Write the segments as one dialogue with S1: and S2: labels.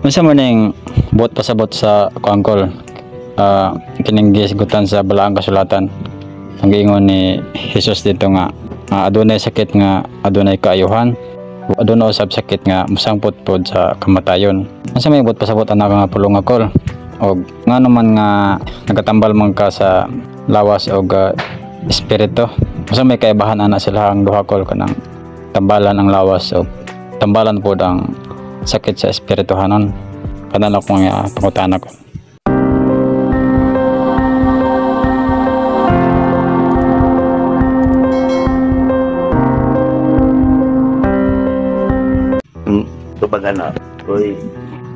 S1: Unsa man ning buot pasabot sa kuangkol, kining gisgutan sa balaang kasulatan. Ang giingon ni Jesus dito nga adunay sakit nga adunay kaayuhan, adunay usab sakit nga musangpot pod sa kamatayon. Unsa may buot pasabot anak nga pulong nga kol? Og ngano man nga nagatambal man ka sa lawas og espiritu. Unsa may kaibahan ana sila ang duha kol kanang tambalan ang lawas o tambalan pod ang sakit sa espirituhanon. Kanan ako nga pangutan ako.
S2: Baga oy,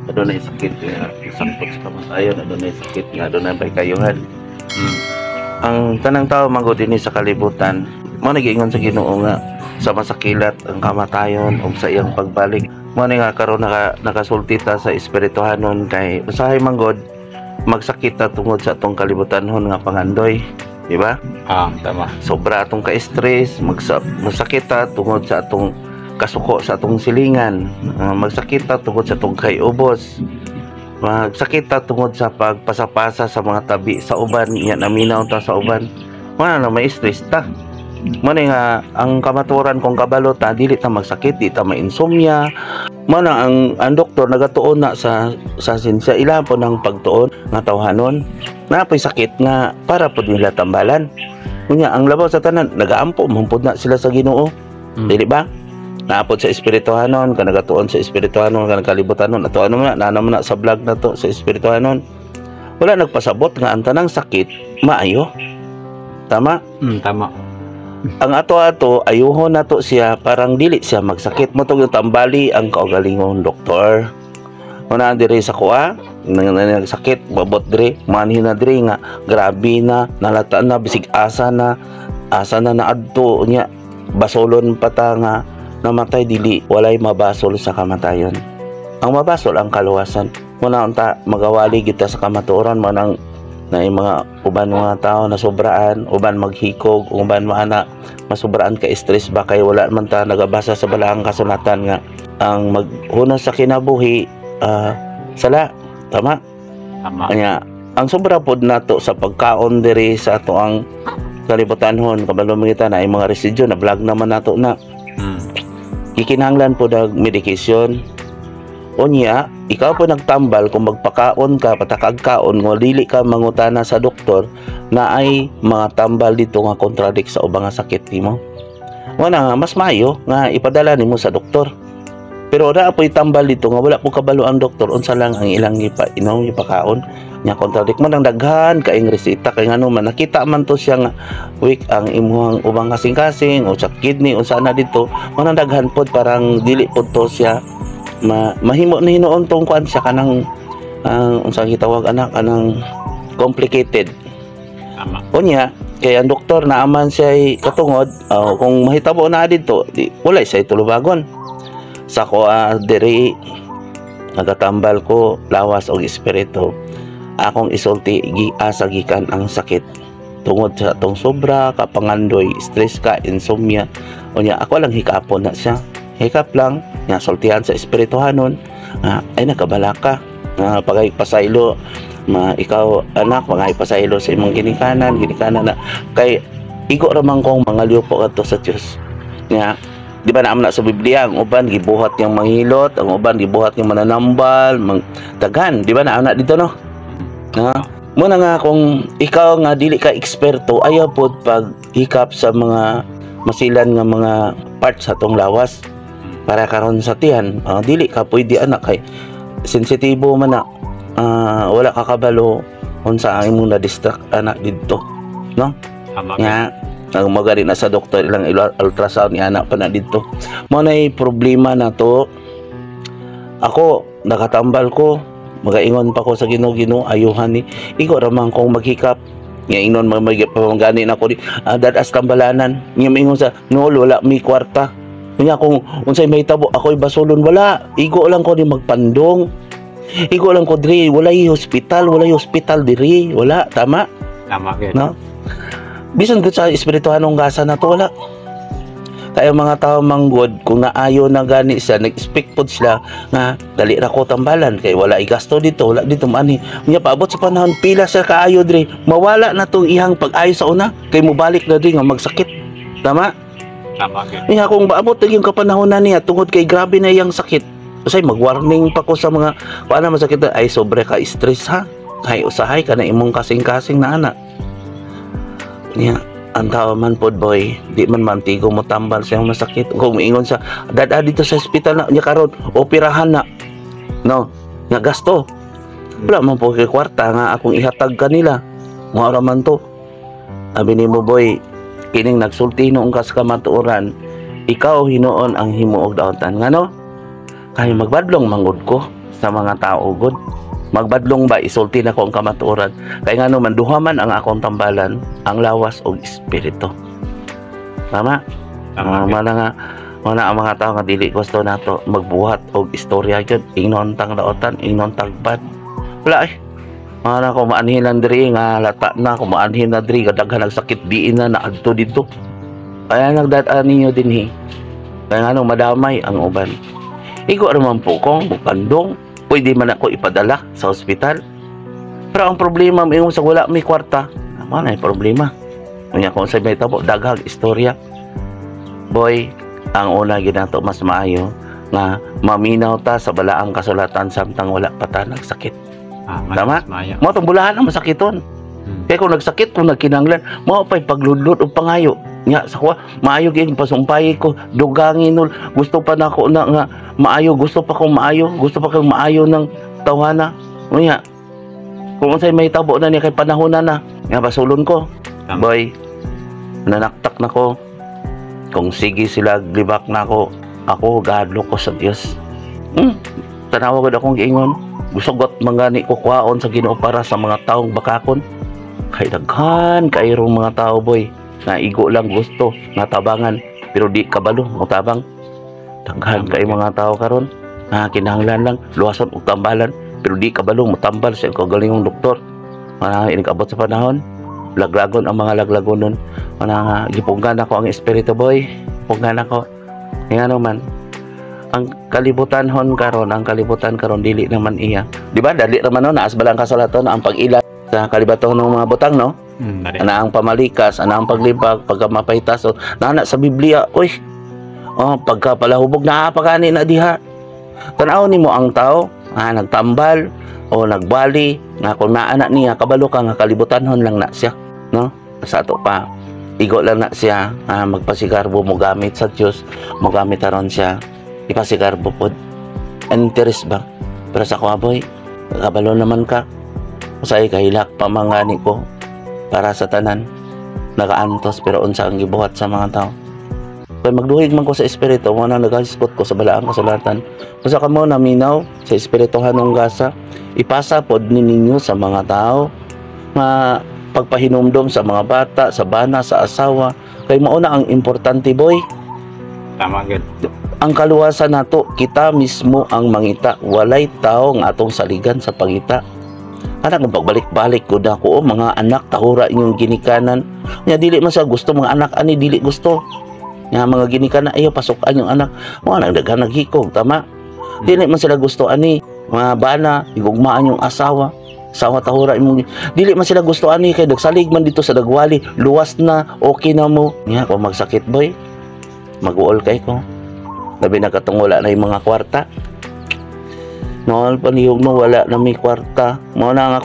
S2: adunay sakit nga sangkot sa kamatayon, adunay sakit nga adunay kayuhan. Ang tanang tao magod dinhi sa kalibutan, mo nagiingon sa Ginoo nga sa masakilat ang kamatayon ug sa iyang pagbalik. Mo nga karon nakasulti ta sa espirituhanon kay usahay manggod magsakit ta tungod sa atong kalibutanhon nga pangandoy, di ba?
S1: Tama.
S2: Sobra atong ka-stress, masakit ta tungod sa atong kasuko sa atong silingan, magsakit ta tungod sa atong kayubos, magsakit ta tungod sa pagpasapasa sa mga tabi sa uban, iya naminaw ta sa uban, wala na may stress ta. Muna nga ang kamaturan kung kabalo ta dili ta magsakit, di ta ma-insomnia. Muna ang doktor nagatuon na sa sinsya ila po ng pagtuon nga tawhanon na pay sakit nga para pud nila tambalan. Unya ang labaw sa tanan nagaampo mampud na sila sa Ginoo. Dili ba? Naapod sa espirituhanon, kanagatuon sa espirituhanon, kanagkalibutanon, ato ano na, naman na sa vlog na to, sa espirituhanon. Wala nagpasabot nga ang tanang sakit, maayo. Tama?
S1: Tama.
S2: Ang ato-ato, ayuhon na to siya, parang dili siya magsakit. Matog yung tambali ang kaugalingong doktor. Una diri sa kuha, nagsakit, babot diri, manhin na diri nga, grabe na, nalataan na, bisig asa na naadto niya, basolon pata nga, namatay dili walay mabasol sa kamatayon. Ang mabasol ang kaluwasan. Muna unta magawali kita sa kamatuoran manang na mga uban mga tao na sobraan, uban maghikog, uban maana masubraan ka stress ba kay wala man ta nagabasa sa balaang kasulatan nga ang maghuna sa kinabuhi sala. Tama? Kanya ang sobra pod nato sa pagkaon diri sa ato ang kalibutanhon kabalo kita na ay mga residyo na vlog naman nato na ikinahanglan po ng medikasyon. Unya, ikaw po nagtambal kung magpakaon ka, patakagkaon, nga dili ka mangutana sa doktor na ay mga tambal dito nga kontradik sa ubang nga sakit nimo. Wala nga, mas mayo nga ipadala nimo sa doktor. Pero wala po tambal dito nga wala po kabalo ang doktor, unsa lang ang ilang inom, ipakaon. Nya kontradik man ang daghan kaing resita kay ngano man nakita man to siya nga weak ang imuhang ubang kasing-kasing o sa kidney o sana dito man daghan pod parang dili pod to siya mahimo na hinuon tong kuan siya kanang unsa gitawag anak kanang complicated.
S1: Tama.
S2: Unya kay ang doktor naaman siya katungod kung mahitabo na dito wala siya tulubagon sa ko diri nagatambal ko lawas og espiritu. Akong isulti asa gikan ang sakit tungod sa tong sobra kapangandoy, stress ka, insomnia. Unya ako lang hikapon na siya. Hikap lang nga sultihan sa espirituhanon ay nakabala ka. Pagay pasaylo ikaw anak pagay pasaylo sa imong ginikanan na kay igo ra man kong mga liupo kadto sa Dios. Nga di ba naamna sa Biblia ang uban gibuhat yang manghilot, ang uban gibuhat yang mananambal, daghan, di ba naamna dito no? Muna nga kung ikaw nga dili ka eksperto ayaw pod pag hikap sa mga masilan nga mga parts sa tong lawas para karon sa tiyan dili ka pwede anak kay sensitibo man na wala ka kabalo unsa ang imong na distract anak didto no nga magari na sa doktor ilang ultrasound ni anak pa na didto mo nay problema na to. Ako nakatambal ko magaingon pa ko sa Ginoo ayuhan ni igo ra man kong maghikap nga ingnon mamagani na ko di dadas tambalanan nya mingon sa no wala mi kwarta nya kung unsay mahitabo ako'y basolon wala igo lang ko ni magpandong igo lang ko diri walay hospital diri wala tama
S1: gid
S2: no bisan gud sa espirituhanong gasa na to wala Kaya mga tao manggod, kung naayo na gani siya, nag-expect po sila nga dali ra ko tambalan kay wala igasto dito, wala dito mani. Nya paabot sa panahon pila siya kaayo diri, mawala na tong ihang pag-ayo sa una kay mobalik na diri nga magsakit. Tama?
S1: Tama gid.
S2: Nya kung maabot na yung kapanahonan niya tungod kay grabe na iyang sakit. Usay mag-warning pa ko sa mga kuana masakit ay sobre ka stress ha. Kay usahay ka na imong kasing-kasing na anak. Nya ang tao man pod boy, di man mantigo mo tambal siyang masakit. Kung miingon sa dada dito sa ospital na nya karon operahan na. No, nga gasto. Wala man po kay kwarta nga akong ihatag kanila. Mao ra man to. Abi nimo boy, kining nagsulti noong kas kamatuoran, ikaw hinuon ang himuog daotan ngano? Kay magbadlong mangud ko sa mga tao gud. Magbadlong ba isulti na ko ang kamatuoran kay ngano man duha man ang akong tambalan ang lawas og espiritu. Tama? Mana ang mga tao nga dili gusto nato magbuhat og istorya gyud ingnon tang daotan ingnon tagpad. Wala mana ko maanhin lang diri nga lata na ko maanhin na diri kadaghan nagsakit diin na naadto dito. Kaya nagdaan ninyo dinhi. Kaya ngano madamay ang uban. Igo ra man po kong bukandong pwede man ako ipadala sa ospital. Pero ang problema mo sa wala may kwarta, naman ay problema. Kanya kung sa may tabo, daghang istorya. Boy, ang una ginato mas maayo nga maminaw ta sa balaang kasulatan samtang wala pa ta nagsakit. Tama? Mo tong bulahan ang masakiton. Kaya kung nagsakit, kung nagkinanglan, mo pa'y pagludlod o pangayo. Nga, sa kuha, maayo yung pasumpay ko, dugangin nul, gusto pa na ako na nga, maayo, gusto pa kong maayo ng tawana. Nga, kung sa'y may tabo na niya kay panahon na, nga basulon ko. Boy, nanaktak na ko. Kung sige sila, libak na ako gadlo ko sa Diyos. Tanawag akong giingon, gusugot mangani ko kwaon sa Ginoo para sa mga taong bakakon. Kay daghan kairong mga tao boy nga igo lang gusto nga tabangan pero di kabalo mo tabang. Daghan kay mga tao karon nga kinahanglan lang luwason og tambalan pero di kabalo mo tambal sa kagalingong doktor. Nga inigabot sa panahon laglagon ang mga laglagonon nga gipunggan ako ang espiritu boy punggan ako ngano man ang kalibutan karon dili naman iya di ba dali ra man no naas balang kasalaton ang pag-ila sa kalibaton ng mga butang no ana ang pamalikas ana ang paglibag pagkamapaytas so nana sa Biblia oy pagka palahubog na pagani na diha tan-aw nimo ang tao nagtambal o nagbali nga kung naana niya kabalo ka nga kalibutanhon lang na siya no sa ato pa igo lang na siya magpasigarbo mo gamit sa Dios mo gamit aron siya ipasigarbo pod interest ba pero sa ko boy kabalo naman ka usay kahilak pamangani ko para sa tanan nakaantos pero unsa ang gibuhat sa mga tao kay magduhig man ko sa espiritu mo na nagahiskot ko sa balaang kasulatan usa ka mo naminaw sa espirituhanong gasa ipasa pod ninyo sa mga tao nga pagpahinumdom sa mga bata sa bana sa asawa kay mao na ang importante boy
S1: tama gid
S2: ang kaluwasan nato kita mismo ang mangita walay tao nga atong saligan sa pangita. Anak ng pagbalik-balik ko na ko mga anak tahura inyong ginikanan nya dili man sa gusto mga anak ani dili gusto nga mga ginikanan ayo pasukan yung anak mo nang daghan naghikog tama dili man sila gusto ani mga bana igugmaan yung asawa tahura imong dili man sila gusto ani kay dagsalig man dito sa dagwali luwas na okay na mo nya kung magsakit boy mag-uol kay ko labi na katong wala na yung mga kwarta noon panihog no wala na may kwarta mo na nga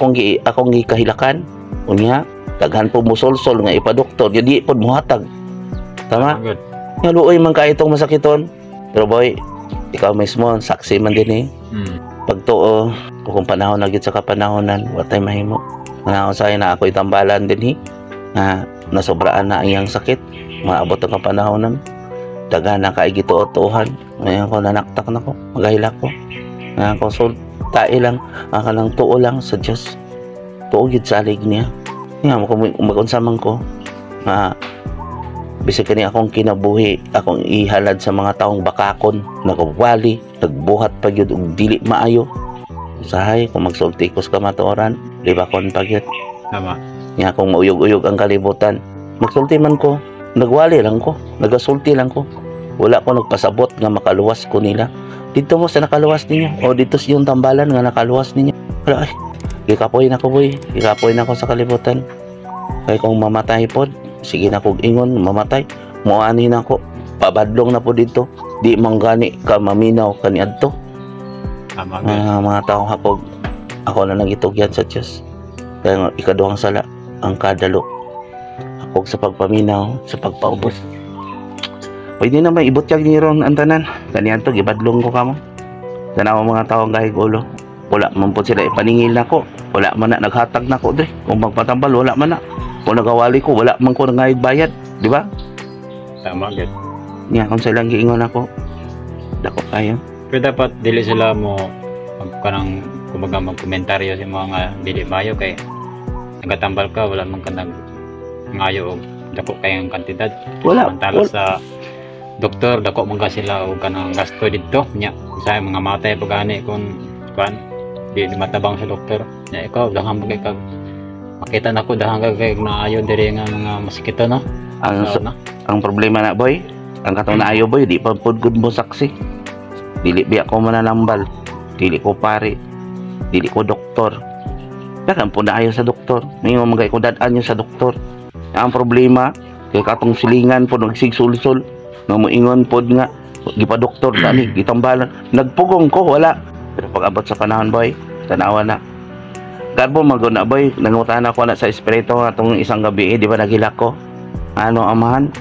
S2: akong gikahilakan unya daghan po musolsol nga ipadoktor di pod muhatag tama nga luoy man ka itong masakiton pero boy ikaw mismo saksi man din pagtuo kung panahon na gid sa kapanahonan watay mahimo nga usay na ako itambalan din nga nasobraan na ang iyang sakit maabot ang kapanahonan daghan na kay gituot-tuhan ngayon ko nanaktak na ko magahilak ko nga konsultae lang lang tuo lang sa Diyos tuo gid sa alig niya nga magunsaman ko bisag kani akong kinabuhi akong ihalad sa mga taong bakakon nagwali nagbuhat pa gyud og dili maayo usahay kung magsulti ko sa kamatuoran libakon pa gyud
S1: tama
S2: nga kung mauyog-uyog ang kalibutan magsulti man ko nagwali lang ko nagasulti lang ko Wala ko nagpasabot nga makaluwas ko nila. Dito mo sa nakaluwas ninyo o dito sa yung tambalan nga nakaluwas ninyo. Wala ay. Gikapoy na ko boy. Gikapoy na ko sa kalibutan. Kaya kung mamatay pod, sige na kog ingon mamatay. Muani na ko. Pabadlong na po dito. Di manggani ka maminaw kaniadto.
S1: Tama
S2: Mga tao hapog. Ako na nagitugyan sa Diyos. Kaya ikaduhang sala ang kadalo. Hapog sa pagpaminaw, sa pagpaubos. Pwede na may ibutyag ni ron ang tanan. Kaniadto gibadlong ko kamo. Tanaw mga taong gahig ulo. Wala man po sila ipaningil na ko. Wala man na naghatag na ko dre. Kung magpatambal wala man na. Kung nagawali ko wala man ko nangayag bayad, di ba?
S1: Tama gid.
S2: Nya kung sila giingon ako. Dako kayo.
S1: Pero dapat dili sila mo magkanang kumbaga magkomentaryo sa mga dili mayo kay nagatambal ka wala man ka ngayo og dako kayang kantidad.
S2: Wala.
S1: Samantala sa doktor dako man ka sila og kanang gasto dito nya sa mga matay pagani kung kan di matabang sa doktor. Nya ikaw dahang kay kag makita nako dahang kay naayo diri nga mga masikito no.
S2: Ang problema na boy, ang katong naayo boy, di pa pod good mo saksi. Dili biya ko mananambal, dili ko pare, dili ko doktor. Dagan po naayo sa doktor. Ngayon magay ko dadaan niyo sa doktor. Ang problema kay katong silingan po nagsigsulsol, nga moingon pod nga gipa doktor dali gitambalan. Nagpugong ko wala. Pero pag abot sa panahon boy, tanawa na. Garbo maguna boy, nangutan ako na sa espiritu atong isang gabi, di ba nagilak ko? Ano amahan?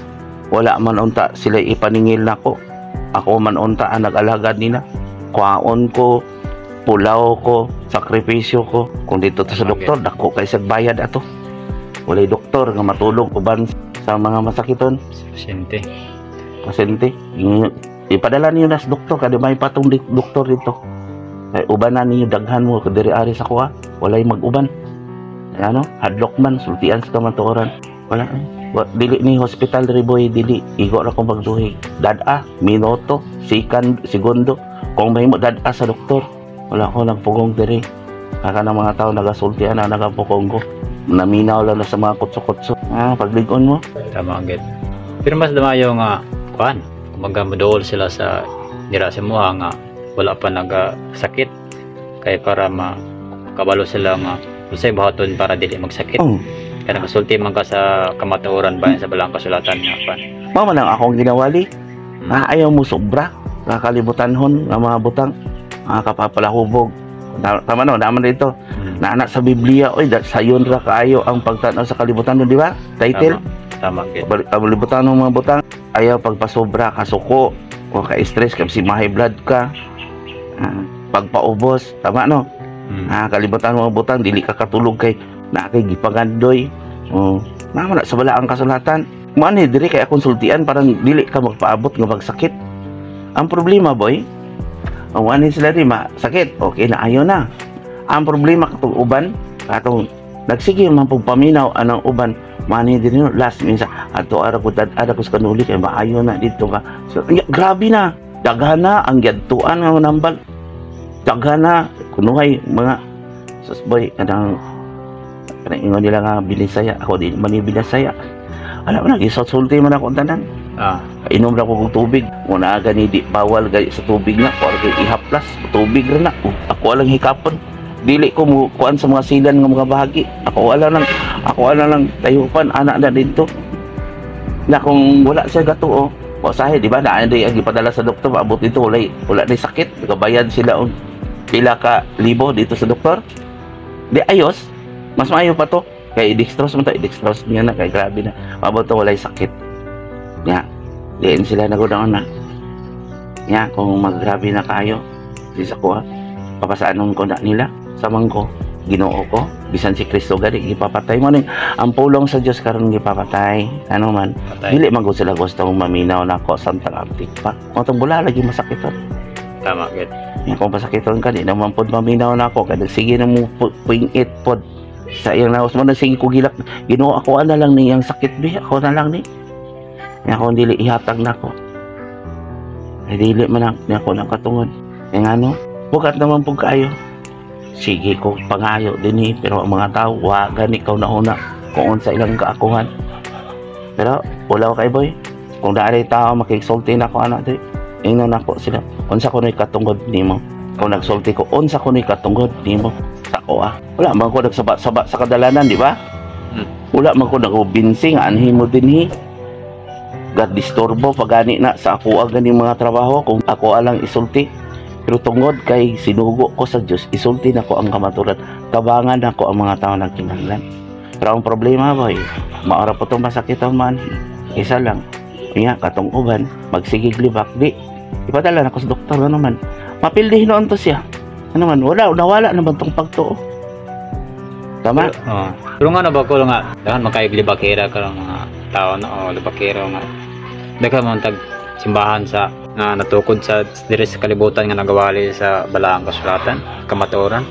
S2: Wala man unta sila ipaningil nako. Ako man unta ang nag-alagad nila. Kwaon ko, pulaw ko, sakripisyo ko. Kung dito ta sa doktor, dako kay sa bayad ato. Walay doktor nga matulog uban sa mga masakiton. Pasyente. Ipadala niyo na sa doktor kada may patong doktor dito. Kay uban na niyo daghan mo kadiri ari sa kuha. Walay mag-uban. Ano? Hadlok man sultian sa kamatuoran. Wala. Dili ni hospital diri boy, dili igo ra ko magduhi. Dada, minuto, segundo. Kung mahimo dada sa doktor, wala ko nagpugong diri. Kaka ng mga tao nagasultian na nagapugong ko. Naminaw lang na sa mga kutso-kutso. Pagligon mo.
S1: Tama gid. Pero mas damayo nga kuan, kumaga moduol sila sa dira sa muha nga wala pa nagasakit kay para makabalo sila nga usay buhaton para dili magsakit. Kaya nakasulti man ka sa kamatuoran bayan sa balang kasulatan nga pa.
S2: Mama nang akong ginawali. Ayaw mo sobra. Nakalibutanhon nga mga butang. Kapapalahubog. Tama no, naman dito. Naanak sa Biblia, oy, sayon ra kaayo ang pagtanaw sa kalibutan, di ba? Title.
S1: Tama gid.
S2: Kalibutan ng mga butang. Ayaw pagpasobra, kasuko, o ka-stress, kasi high blood ka. Pagpaubos, tama no? Kalibutan ng mga butang, dili ka katulog kay nakay gipagandoy. Naman sa bala ang kasulatan. Mani diri kay konsultian parang dili ka magpaabot nga magsakit. Ang problema boy, ang ani sila di sakit, okay na ayo na. Ang problema katong uban, katong nagsige man pug paminaw anang uban, mani diri no last minsan ato ara ko ko sa kanuli kay maayo na dito ka. So, grabe na. Daghana ang gyadtuan nga nambal. Daghana kunuhay mga boy kanang ingon nila nga binisaya, ako di man binisaya. Alam mo na, gisulti man ako tanan. Inom na ko kong tubig. Muna gani di bawal gani sa tubig na, or ihaplas, tubig rin na. Ako alang hikapon. Dili ko mo kuan sa mga silan ng mga bahagi. Ako alang lang tayupan, anak na dito. Na kung wala siya gato, sahe, di ba, na hindi ang ipadala sa doktor, maabot dito, wala na sakit. Nagabayad sila pila ka libo dito sa doktor. Di ayos. Mas maayo pa to kay dextrose man to, dextrose niya na kay grabe na mabot to walay sakit nya. Diin sila nagudang na nya kung maggrabe na kayo di sa kuha papasaanon ko na nila sa mangko Ginoo ko bisan si Kristo gani gipapatay mo ning ang pulong sa Dios karon gipapatay ano man dili man gud sila gusto maminaw nako samtang antik pa mo tong bula lagi masakiton.
S1: Tama gid
S2: nya kung masakiton ka di naman pod maminaw nako kada sige na mo puingit pod sa iyang naos mo na sige ko gilak Ginoo ako na lang niyang sakit bi ako na lang ni ako dili ihatag nako ay dili man ako nakatungod yang ano bukat naman pug kayo sige ko pangayo dinhi pero ang mga tao wa gani ikaw na una kung unsa ilang kaakuhan pero ulaw kay boy Kung daaday tao makigsulti na ko ana di. Ingnon nako sila. Unsa kunoy katungod nimo? Kung nagsulti ko, unsa kunoy katungod nimo? Sako wala man ko nagsaba-saba sa kadalanan, di ba? Wala man ko nagubinsi nga anhin mo dinhi. God disturbo pagani na sa ako gani mga trabaho kung ako alang isulti. Pero tungod kay sinugo ko sa Dios, isulti na ko ang kamaturan. Tabangan na ko ang mga tao nagkinahanglan. Pero ang problema boy, maara po itong masakitan man. Isa lang. Iya, katong uban, magsigig libak. Di, ipadala na ko sa doktor na naman. Mapildihin noon to siya. Ano man, nawala naman tong pagtuo. Tama?
S1: Pero nga na ba ko nga, dahan makaig-libakira ka ng mga tao na, o libakira nga. Dagan mo tag simbahan sa nga natukod sa diri sa kalibutan nga nagawali sa balaang kasulatan, kamatuoran.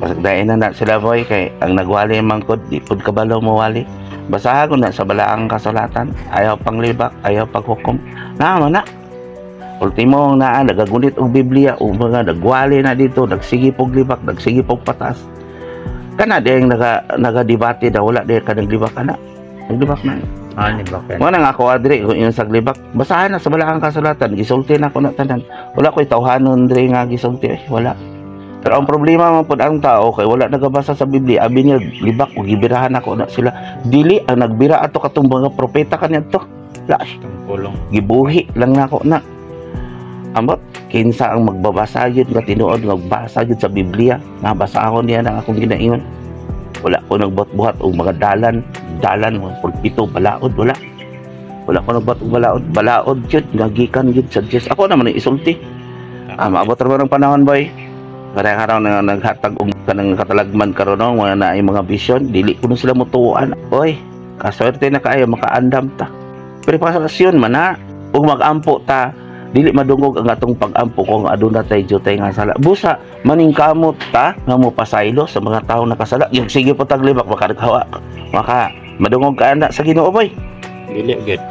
S2: Pasagdain na sila boy kay ang nagwali mangkod di pud kabalo mo wali. Basahan ko na sa balaang kasulatan, ayaw panglibak, ayaw paghukom. Naman na. Ultimo na nagagunit og Biblia o mga nagwali na dito, nagsigip og libak, nagsigip og patas. Kana ding nagadebate daw wala di ka naglibak ana. Naglibak na.
S1: Libak.
S2: Mo nang ako adre kung yung saglibak. Basahan na sa balaang kasulatan, gisulti na ko na tanan. Wala ko'y tawhanon dre nga gisulti, wala. Pero ang problema man pud ang tao kay wala nagabasa sa Biblia, abi niya libak o gibirahan ako na sila. Dili ang nagbira ato katong mga propeta kaniadto. La,
S1: Pulong.
S2: gibuhi lang nako na. Ambot kinsa ang magbabasa gyud nga tinuod magbasa gyud sa Biblia, nabasahon niya nang akong ginaingon. Wala ko nagbuhat-buhat og mga dalan mo pulpito balaod wala ko nagbuhat og balaod gyud nagikan gyud sa Dios. Ako naman isulti. Maabot ra ng panahon boy. Kaya karon na naghatag og kanang katalagman karon no mga naay mga vision, dili kuno sila motuan. Oy, kaswerte na kaayo makaandam ta. Preparasyon man na ug magampo ta. Dili madungog ang atong pag-ampo kung aduna tay jutay nga sala. Busa maningkamot ta nga mo pasaylo sa mga tawo nakasala. Yung sige po taglibak maka madungog ka na sa Ginoo boy.
S1: Dili gid.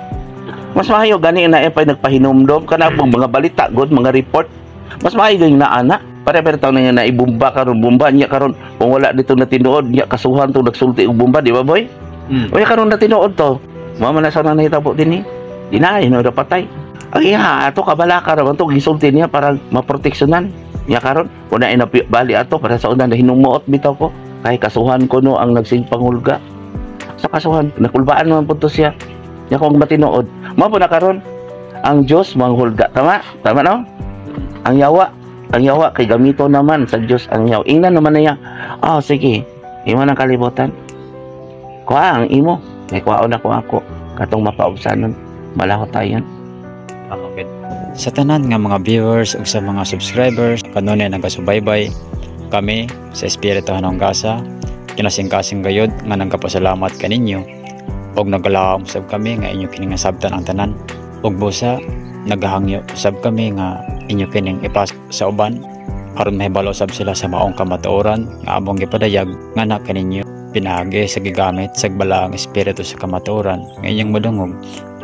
S2: Mas maayo gani na pay nagpahinumdom kana mga balita god mga report. Mas maayo gani na ana. Pare-pare taw na nga naibumba karon bomba niya karon kung wala dito na tinuod niya kasuhan to nagsulti og bomba di ba boy? Oy karon na tinuod to. Mama na sa nahitabo dinhi. Dinaay no patay. Ang iya ato kabala ka raman to gisulti niya para maproteksyonan niya karon una bali ato para sa una na hinumuot bitaw ko kay kasuhan ko no ang nagsingpangulga sa kasuhan nakulbaan man pud to siya nya kung matinuod mao po na karon ang Dios manghulga tama no ang yawa kay gamito naman sa Dios ang yawa ingnan naman niya sige imo nang kalibutan kuha ang imo may kuhaon ako katong mapaubsanon malaho tayon.
S1: Sa tanan nga mga viewers ug sa mga subscribers kanunay nagasubaybay kami sa Espiritu Hanong Gasa kinasing-kasing gayud nga nagkapasalamat kaninyo og nagalaom sab kami nga inyo kining sabtan ang tanan ug busa naghangyo sab kami nga inyo kining ipas sa uban aron mahibalo sab sila sa maong kamatuoran nga among gipadayag nga na kaninyo pinagi sa gigamit sa balaang espiritu sa kamatuoran nga inyong madungog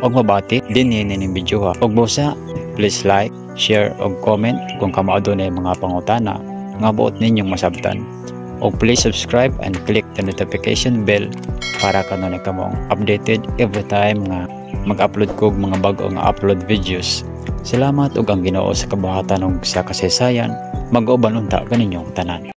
S1: og mabati dinhi ning video og busa please like, share og comment kung kamao dunay mga pangutana nga buot ninyong masabtan og please subscribe and click the notification bell para kanunay kamong updated every time nga mag-upload kog mga bag-o nga upload videos. Salamat ug ang Ginoo sa kabuhatan ug sa kasaysayan mag-uban unta kaninyong tanan.